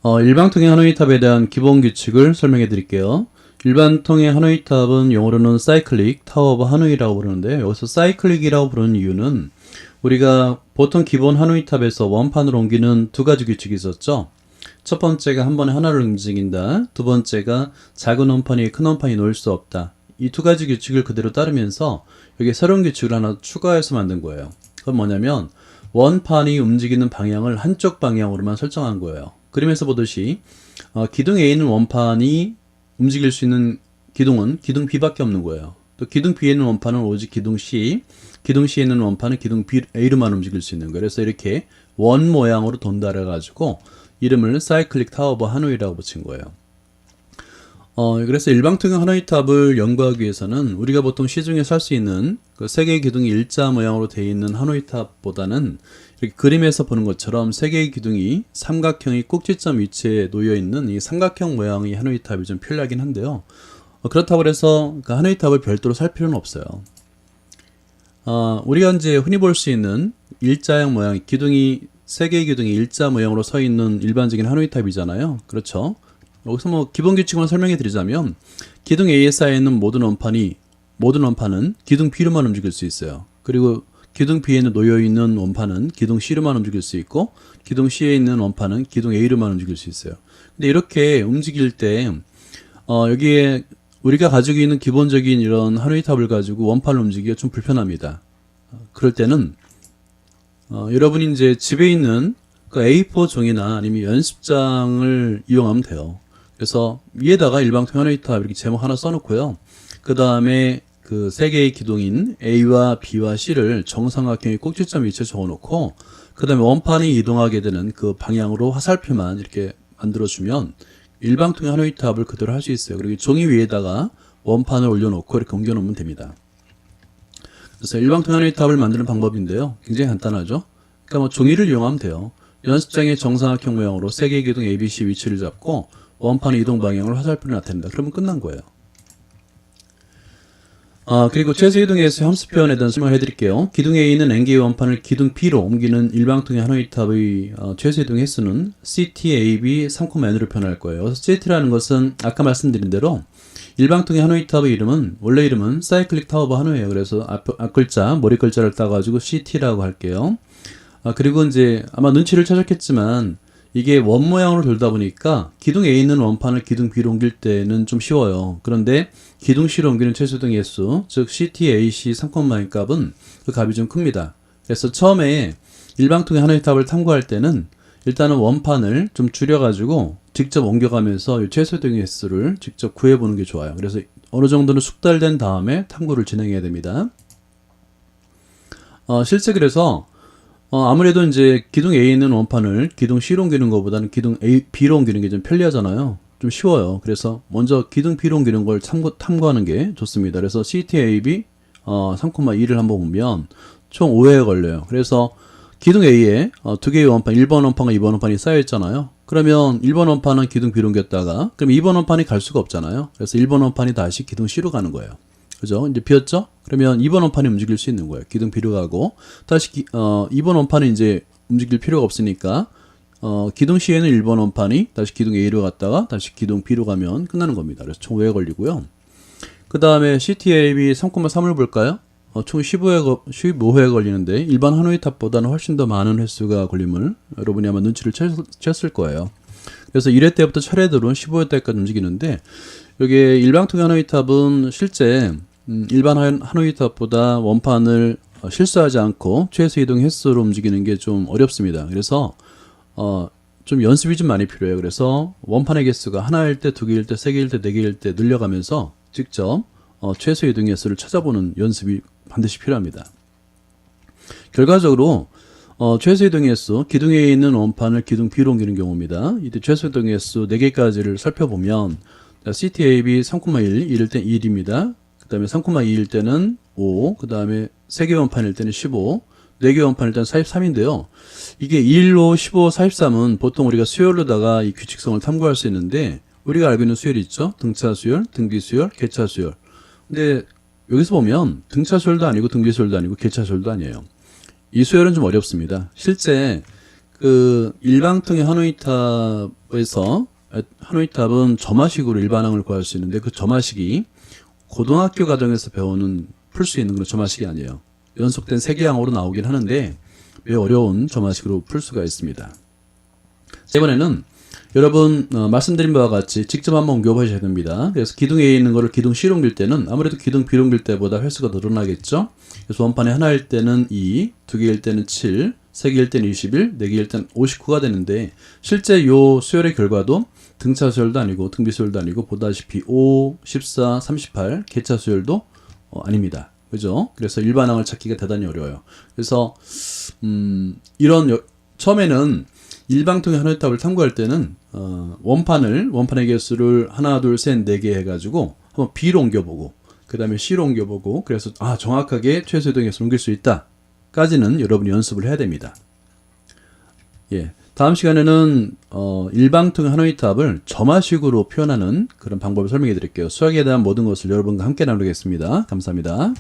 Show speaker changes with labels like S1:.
S1: 일방통행 하노이 탑에 대한 기본 규칙을 설명해 드릴게요. 일반통행 하노이 탑은 영어로는 사이클릭 타워 오브 하노이라고 부르는데, 여기서 사이클릭이라고 부르는 이유는 우리가 보통 기본 하노이 탑에서 원판으로 옮기는 두 가지 규칙이 있었죠. 첫 번째가 한 번에 하나를 움직인다. 두 번째가 작은 원판이 큰 원판이 놓일 수 없다. 이 두 가지 규칙을 그대로 따르면서 여기에 새로운 규칙을 하나 추가해서 만든 거예요. 그건 뭐냐면 원판이 움직이는 방향을 한쪽 방향으로만 설정한 거예요. 그림에서 보듯이 기둥 A에 있는 원판이 움직일 수 있는 기둥은 기둥 B밖에 없는 거예요. 또 기둥 B에 있는 원판은 오직 기둥 C, 기둥 C에 있는 원판은 기둥 A로만 움직일 수 있는 거예요. 그래서 이렇게 원 모양으로 돈다래 가지고 이름을 사이클릭 타워 오브 하노이라고 붙인 거예요. 그래서 일방통행 하노이 탑을 연구하기 위해서는 우리가 보통 시중에서 할 수 있는 그 세 개의 기둥이 일자 모양으로 되어 있는 하노이 탑보다는 이렇게 그림에서 보는 것처럼 세 개의 기둥이 삼각형이 꼭지점 위치에 놓여 있는 이 삼각형 모양의 하노이 탑이 좀 편리하긴 한데요. 그렇다고 해서 그 하노이 탑을 별도로 살 필요는 없어요. 우리가 이제 흔히 볼 수 있는 일자형 모양, 기둥이 세 개의 기둥이 일자 모양으로 서 있는 일반적인 하노이 탑이잖아요. 그렇죠? 여기서 뭐 기본 규칙만 설명해 드리자면 기둥 A에 쌓여 있는 모든 원판은 기둥 B로만 움직일 수 있어요. 그리고 기둥 B에는 놓여 있는 원판은 기둥 C로만 움직일 수 있고, 기둥 C에 있는 원판은 기둥 A로만 움직일 수 있어요. 근데 이렇게 움직일 때 여기에 우리가 가지고 있는 기본적인 이런 하노이 탑을 가지고 원판을 움직이기가 좀 불편합니다. 그럴 때는 여러분이 이제 집에 있는 그 A4 종이나 아니면 연습장을 이용하면 돼요. 그래서 위에다가 일방통행 하노이 탑 이렇게 제목 하나 써놓고요. 그 다음에 그 세 개의 기둥인 A와 B와 C를 정삼각형의 꼭지점 위치에 적어놓고, 그 다음에 원판이 이동하게 되는 그 방향으로 화살표만 이렇게 만들어주면 일방통행 하노이 탑을 그대로 할 수 있어요. 그리고 종이 위에다가 원판을 올려놓고 이렇게 옮겨놓으면 됩니다. 그래서 일방통행 하노이 탑을 만드는 방법인데요. 굉장히 간단하죠. 그러니까 뭐 종이를 이용하면 돼요. 연습장의 정삼각형 모양으로 세 개의 기둥 A, B, C 위치를 잡고 원판의 이동 방향으로 화살표를 나타낸다. 그러면 끝난 거예요. 그리고 최소 이동에서 함수 표현에 대한 설명을 해드릴게요. 기둥 A에 있는 N개의 원판을 기둥 B로 옮기는 일방통행 하노이 탑의 최소 이동 횟수는 CTAB 3,n으로 표현할 거예요. 그래서 CT라는 것은 아까 말씀드린 대로 일방통행 하노이 탑의 이름은, 원래 이름은 사이클릭 타워 오브 하노이예요. 그래서 앞 글자, 머리 글자를 따가지고 CT라고 할게요. 그리고 이제 아마 눈치를 채셨겠지만 이게 원 모양으로 돌다 보니까 기둥 A에 있는 원판을 기둥 B로 옮길 때는 좀 쉬워요. 그런데 기둥 C로 옮기는 최소 이동 횟수, 즉 CTAC 3,n의 값은 그 값이 좀 큽니다. 그래서 처음에 일방통행 하노이 탑을 탐구할 때는 일단은 원판을 좀 줄여가지고 직접 옮겨가면서 이 최소 이동 횟수를 직접 구해보는 게 좋아요. 그래서 어느 정도는 숙달된 다음에 탐구를 진행해야 됩니다. 실제 그래서 아무래도 이제 기둥 A에 있는 원판을 기둥 C로 옮기는 것보다는 기둥 B로 옮기는 게 좀 편리하잖아요. 좀 쉬워요. 그래서 먼저 기둥 B로 옮기는 걸 탐구하는 게 좋습니다. 그래서 CTAB 3,2를 한번 보면 총 5회 걸려요. 그래서 기둥 A에 두 개의 원판, 1번 원판과 2번 원판이 쌓여 있잖아요. 그러면 1번 원판은 기둥 B로 옮겼다가, 그럼 2번 원판이 갈 수가 없잖아요. 그래서 1번 원판이 다시 기둥 C로 가는 거예요. 그죠? 이제 비었죠? 그러면 2번 원판이 움직일 수 있는 거예요. 기둥 B로 가고, 다시 2번 원판은 이제 움직일 필요가 없으니까 기둥 C에는 1번 원판이 다시 기둥 A로 갔다가 다시 기둥 B로 가면 끝나는 겁니다. 그래서 총 5회 걸리고요. 그 다음에 CTAB 3,3을 볼까요? 총 15회 걸리는데 일반 하노이 탑보다는 훨씬 더 많은 횟수가 걸림을 여러분이 아마 눈치를 챘을 거예요. 그래서 1회 때부터 차례대로 15회 때까지 움직이는데, 여기 일방통행 하노이 탑은 실제 일반 하노이 탑보다 원판을 실수하지 않고 최소 이동 횟수로 움직이는 게 좀 어렵습니다. 그래서 좀 연습이 좀 많이 필요해요. 그래서 원판의 개수가 하나일 때, 두 개일 때, 세 개일 때, 네 개일 때 늘려가면서 직접 최소 이동 횟수를 찾아보는 연습이 반드시 필요합니다. 결과적으로 최소 이동 횟수, 기둥 A에 있는 원판을 기둥 B로 옮기는 경우입니다. 이때 최소 이동 횟수 4개까지를 살펴보면 CTAB 3,1, 1일 땐 1입니다. 그 다음에 3,2일 때는 5, 그 다음에 3개 원판일 때는 15, 4개 원판일 때는 43인데요. 이게 1, 5, 15, 43은 보통 우리가 수열로다가 이 규칙성을 탐구할 수 있는데, 우리가 알고 있는 수열이 있죠. 등차 수열, 등비 수열, 개차 수열. 근데 여기서 보면 등차 수열도 아니고 등비 수열도 아니고 개차 수열도 아니에요. 이 수열은 좀 어렵습니다. 실제 그 일방통의 하노이탑에서 하노이탑은 점화식으로 일반항을 구할 수 있는데 그 점화식이 고등학교 과정에서 배우는 풀 수 있는 그런 점화식이 아니에요. 연속된 세계항으로 나오긴 하는데 매우 어려운 점화식으로 풀 수가 있습니다. 이번에는 여러분 말씀드린 바와 같이 직접 한번 옮겨보셔야 됩니다. 그래서 기둥 A에 있는 거를 기둥 C로 옮길 때는 아무래도 기둥 B로 옮길 때보다 횟수가 늘어나겠죠. 그래서 원판에 하나일 때는 2, 두 개일 때는 7, 세 개일 때는 21, 네 개일 때는 59가 되는데 실제 요 수열의 결과도 등차 수열도 아니고 등비 수열도 아니고 보다시피 5, 14, 38 개차 수열도 아닙니다. 그죠? 그래서 일반항을 찾기가 대단히 어려워요. 그래서 처음에는 일방통의 하노이탑을 탐구할 때는 원판의 개수를 하나, 둘, 셋, 네 개 해가지고 한번 B로 옮겨보고 그 다음에 C로 옮겨보고 그래서 정확하게 최소 이동 개수를 옮길 수 있다 까지는 여러분이 연습을 해야 됩니다. 예, 다음 시간에는 일방통의 하노이탑을 점화식으로 표현하는 그런 방법을 설명해 드릴게요. 수학에 대한 모든 것을 여러분과 함께 나누겠습니다. 감사합니다.